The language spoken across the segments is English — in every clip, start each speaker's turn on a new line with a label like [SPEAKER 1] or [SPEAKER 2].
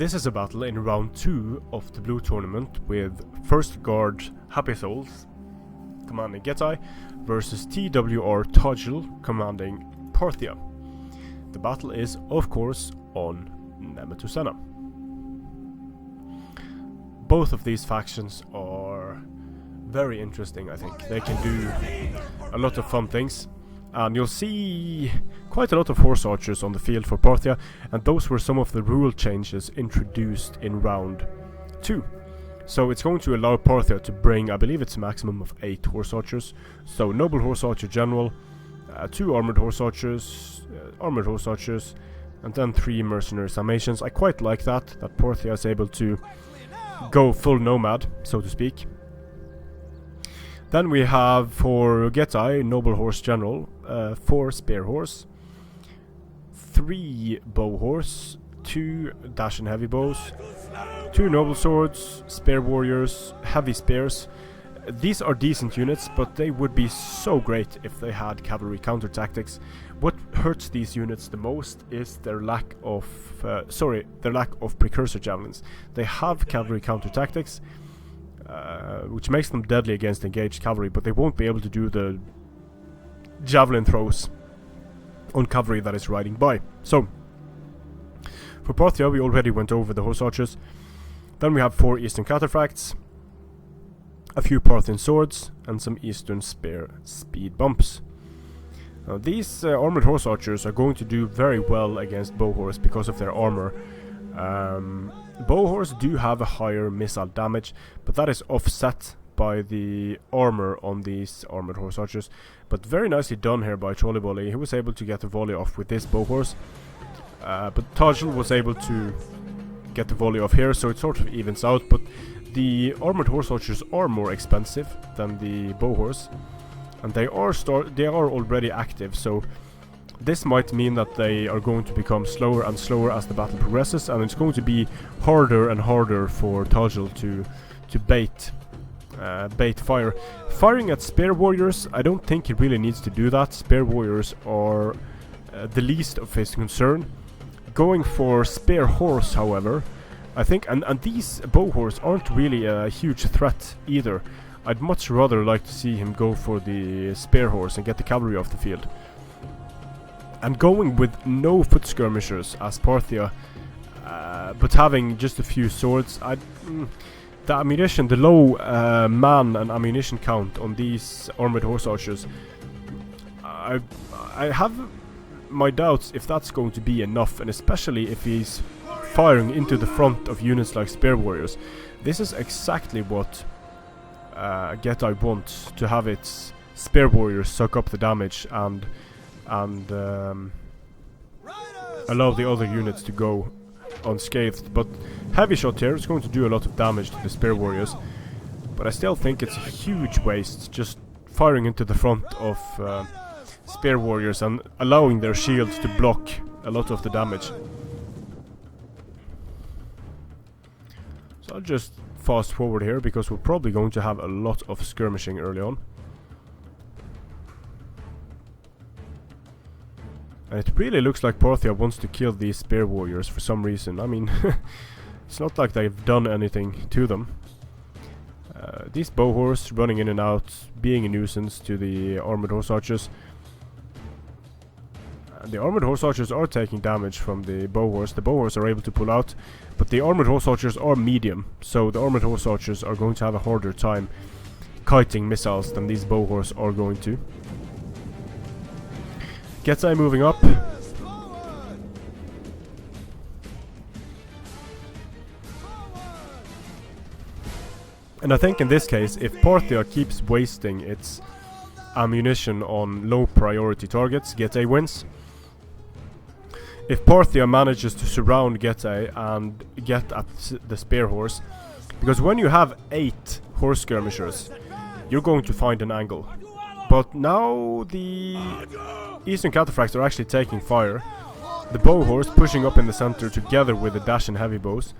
[SPEAKER 1] this is a battle in round 2 of the blue tournament with first guard Happysouls commanding Getae versus TWR tajl commanding Parthia. The battle is, of course, on Nemetocenna. Both of these factions are very interesting, I think. They can do a lot of fun things. And you'll see quite a lot of horse archers on the field for Parthia, and those were some of the rule changes introduced in round 2. So it's going to allow Parthia to bring, I believe it's a maximum of 8 horse archers. So noble horse archer general, 2 armored horse archers, and then 3 mercenary Sarmatians. I quite like that Parthia is able to go full nomad, so to speak. Then we have for Getae, noble horse general, 4 spear horse, 3 bow horse, 2 dash and heavy bows, 2 noble swords, spear warriors, heavy spears. These are decent units, but they would be so great if they had cavalry counter tactics. What hurts these units the most is their lack of precursor javelins. They have cavalry counter tactics, which makes them deadly against engaged cavalry, but they won't be able to do the javelin throws on cavalry that is riding by. So, for Parthia, we already went over the horse archers. Then we have 4 eastern cataphracts, a few Parthian swords, and some eastern spear speed bumps. Now, these armored horse archers are going to do very well against bow horse because of their armor. Bow horse do have a higher missile damage, but that is offset by the armor on these armored horse archers. But very nicely done here by Trolley Volley. He was able to get the volley off with this bow horse, but tajl was able to get the volley off here, so it sort of evens out. But the armored horse archers are more expensive than the bow horse, and they are already active, so this might mean that they are going to become slower and slower as the battle progresses, and it's going to be harder and harder for tajl to bait fire. Firing at spear warriors, I don't think he really needs to do that. Spear warriors are the least of his concern. Going for spear horse, however, I think, and these bow horse aren't really a huge threat either. I'd much rather like to see him go for the spear horse and get the cavalry off the field. And going with no foot skirmishers as Parthia, but having just a few swords, the ammunition, the low man and ammunition count on these armored horse archers, I have my doubts if that's going to be enough, and especially if he's firing into the front of units like spear warriors. This is exactly what Getae wants, to have its spear warriors suck up the damage and allow the other units to go unscathed. But heavy shot here is going to do a lot of damage to the spear warriors, but I still think it's a huge waste just firing into the front of spear warriors and allowing their shields to block a lot of the damage. So I'll just fast forward here because we're probably going to have a lot of skirmishing early on. And it really looks like Parthia wants to kill these spear warriors for some reason. I mean, it's not like they've done anything to them. These bow horse running in and out, being a nuisance to the armored horse archers. The armored horse archers are taking damage from the bow horse. The bow horse are able to pull out, but the armored horse archers are medium, so the armored horse archers are going to have a harder time kiting missiles than these bow horse are going to. Getae moving up. And I think in this case, if Parthia keeps wasting its ammunition on low priority targets, Getae wins. If Parthia manages to surround Getae and get at the spear horse, because when you have 8 horse skirmishers, you're going to find an angle. But now the eastern cataphracts are actually taking fire. The bow horse pushing up in the center together with the dash and heavy bows.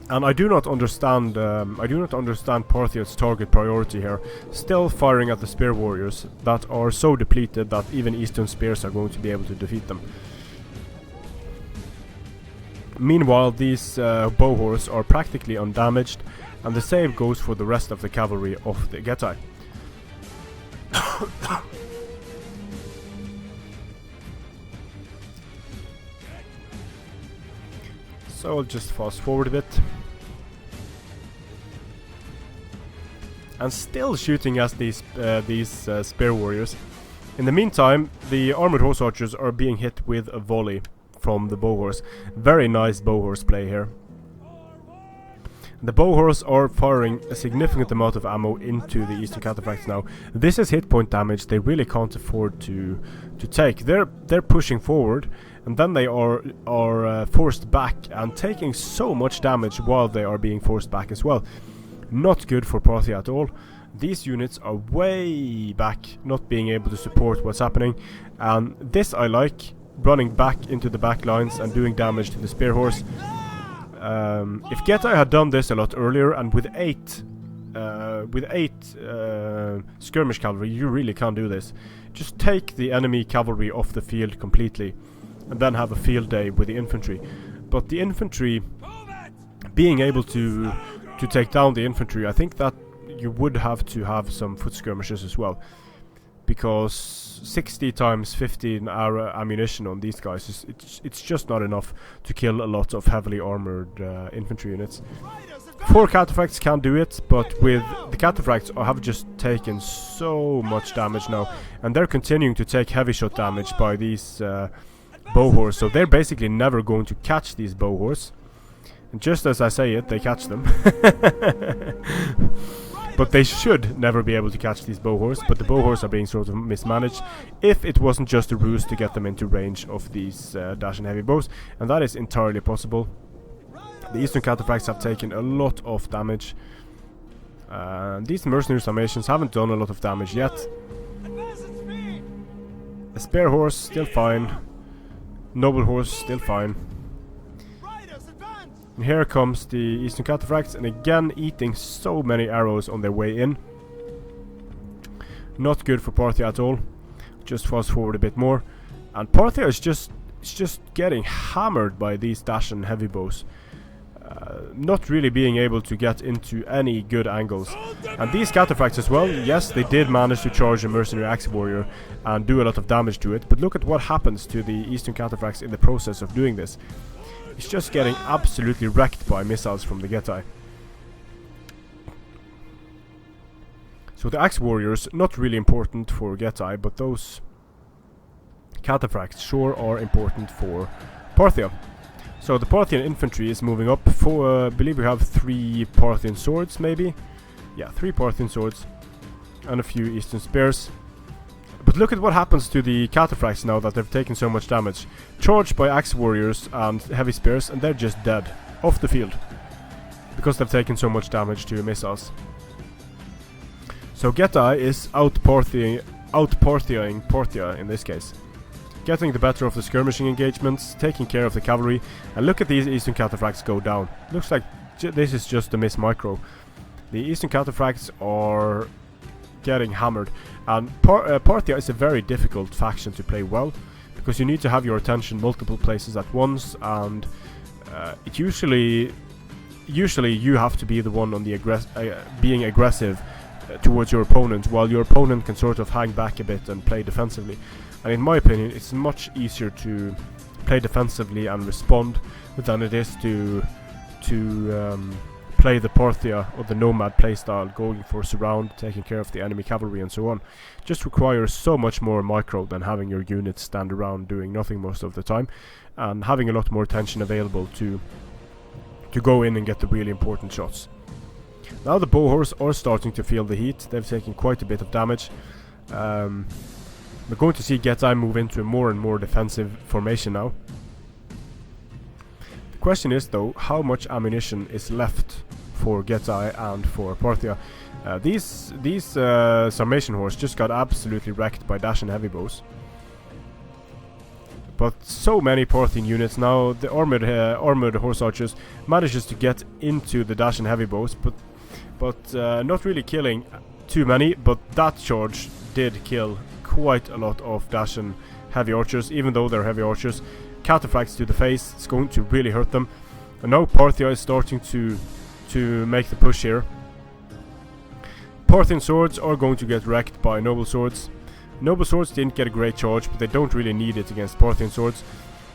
[SPEAKER 1] And I do not understand Parthia's target priority here. Still firing at the spear warriors that are so depleted that even eastern spears are going to be able to defeat them. Meanwhile, these bow horse are practically undamaged, and the same goes for the rest of the cavalry of the Getae. So I'll just fast forward a bit. And still shooting at these spear warriors. In the meantime, the armored horse archers are being hit with a volley from the bow horse. Very nice bow horse play here. The bow horse are firing a significant amount of ammo into the Eastern Cataphracts now. This is hit point damage they really can't afford to take. They're pushing forward, and then they are forced back and taking so much damage while they are being forced back as well. Not good for Parthia at all. These units are way back, not being able to support what's happening, and this I like, running back into the back lines and doing damage to the spear horse. If Getae had done this a lot earlier, and with eight skirmish cavalry, you really can't do this. Just take the enemy cavalry off the field completely, and then have a field day with the infantry. But the infantry, being able to take down the infantry, I think that you would have to have some foot skirmishes as well, because 60 times 15 ammunition on these guys it's just not enough to kill a lot of heavily armored infantry units. 4 cataphracts can do it, but with the cataphracts have just taken so much damage now, and they're continuing to take heavy shot damage by these bow horse, so they're basically never going to catch these bow horse. And just as I say it, they catch them. But they should never be able to catch these bow horse, but the bow horse are being sort of mismanaged, if it wasn't just a ruse to get them into range of these dash and heavy bows, and that is entirely possible. The Eastern Cataphracts have taken a lot of damage. These mercenary formations haven't done a lot of damage yet. A spear horse, still fine. Noble horse, still fine. And here comes the Eastern Cataphracts, and again eating so many arrows on their way in. Not good for Parthia at all. Just fast forward a bit more, and Parthia is just getting hammered by these dash and heavy bows. Not really being able to get into any good angles. And these Cataphracts as well, yes, they did manage to charge a mercenary axe warrior and do a lot of damage to it, but look at what happens to the Eastern Cataphracts in the process of doing this. It's just getting absolutely wrecked by missiles from the Getae. So the axe warriors, not really important for Getae, but those cataphracts sure are important for Parthia. So the Parthian infantry is moving up. I believe we have 3 Parthian swords, maybe? Yeah, 3 Parthian swords and a few Eastern spears. But look at what happens to the cataphracts now that they've taken so much damage. Charged by axe warriors and heavy spears, and they're just dead. Off the field. Because they've taken so much damage to missiles. So Getae is out-Parthiaing Parthia in this case. Getting the better of the skirmishing engagements, taking care of the cavalry, and look at these Eastern Cataphracts go down. Looks like this is just a miss micro. The Eastern Cataphracts are getting hammered, and Parthia is a very difficult faction to play well, because you need to have your attention multiple places at once, and it usually you have to be the one on the being aggressive towards your opponent, while your opponent can sort of hang back a bit and play defensively. And in my opinion, it's much easier to play defensively and respond than it is to play the Parthia or the Nomad playstyle, going for surround, taking care of the enemy cavalry and so on. Just requires so much more micro than having your units stand around doing nothing most of the time, and having a lot more attention available to go in and get the really important shots. Now the bow horse are starting to feel the heat. They've taken quite a bit of damage. We're going to see Getae move into a more and more defensive formation now. The question is though, how much ammunition is left for Getae and for Parthia? These Sarmatian horse just got absolutely wrecked by dash and heavy bows. But so many Parthian units now, the armored horse archers manages to get into the dash and heavy bows, but not really killing too many, but that charge did kill quite a lot of dash and heavy archers, even though they're heavy archers. cataphracts to the face. It's going to really hurt them. And now Parthia is starting to make the push here. Parthian swords are going to get wrecked by noble swords. Noble swords didn't get a great charge, but they don't really need it against Parthian swords.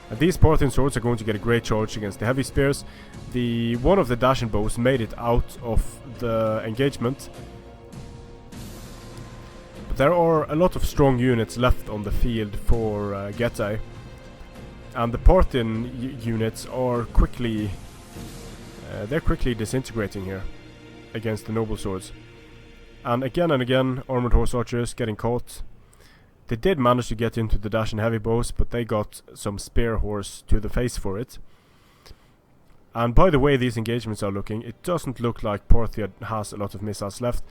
[SPEAKER 1] And these Parthian swords are going to get a great charge against the heavy spears. One of the dashing bows made it out of the engagement. But there are a lot of strong units left on the field for Getae. And the Parthian units are quickly disintegrating here against the noble swords. And again, armored horse archers getting caught. They did manage to get into the dash and heavy bows, but they got some spear horse to the face for it. And by the way these engagements are looking, it doesn't look like Parthia has a lot of missiles left.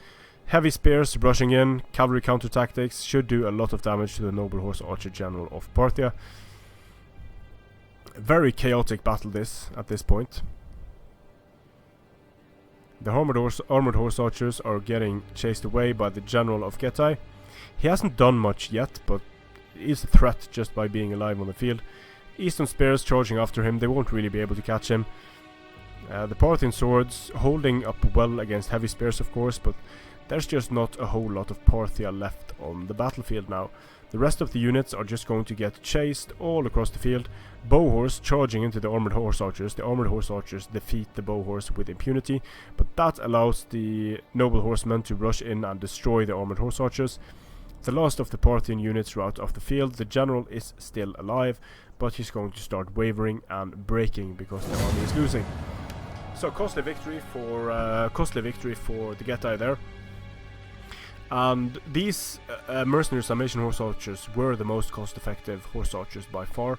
[SPEAKER 1] Heavy spears rushing in, cavalry counter tactics should do a lot of damage to the noble horse archer general of Parthia. Very chaotic battle this at this point. The armored horse archers are getting chased away by the general of Getae. He hasn't done much yet, but is a threat just by being alive on the field. Eastern spears charging after him, they won't really be able to catch him. The Parthian swords holding up well against heavy spears, of course, but there's just not a whole lot of Parthia left on the battlefield now. The rest of the units are just going to get chased all across the field. Bow horse charging into the armored horse archers. The armored horse archers defeat the bow horse with impunity, but that allows the noble horsemen to rush in and destroy the armored horse archers. The last of the Parthian units are out of the field. The general is still alive, but he's going to start wavering and breaking because the army is losing. So costly victory for the Getae there. And these mercenary Sarmatian horse archers were the most cost-effective horse archers by far.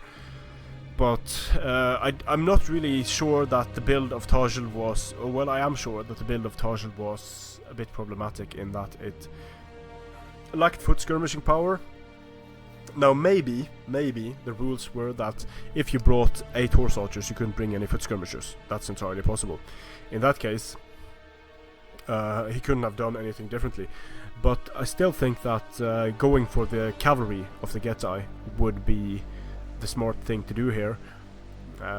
[SPEAKER 1] But I'm not really sure that the build of tajl was... Well, I am sure that the build of tajl was a bit problematic in that it lacked foot skirmishing power. Now maybe the rules were that if you brought 8 horse archers you couldn't bring any foot skirmishers. That's entirely possible. In that case he couldn't have done anything differently. But I still think that going for the cavalry of the Getae would be the smart thing to do here.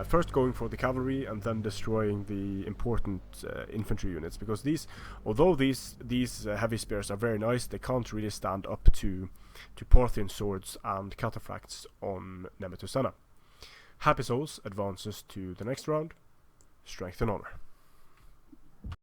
[SPEAKER 1] First going for the cavalry and then destroying the important infantry units, because although these heavy spears are very nice, they can't really stand up to Parthian swords and cataphracts on Nemetocenna. Happysouls advances to the next round. Strength and honor.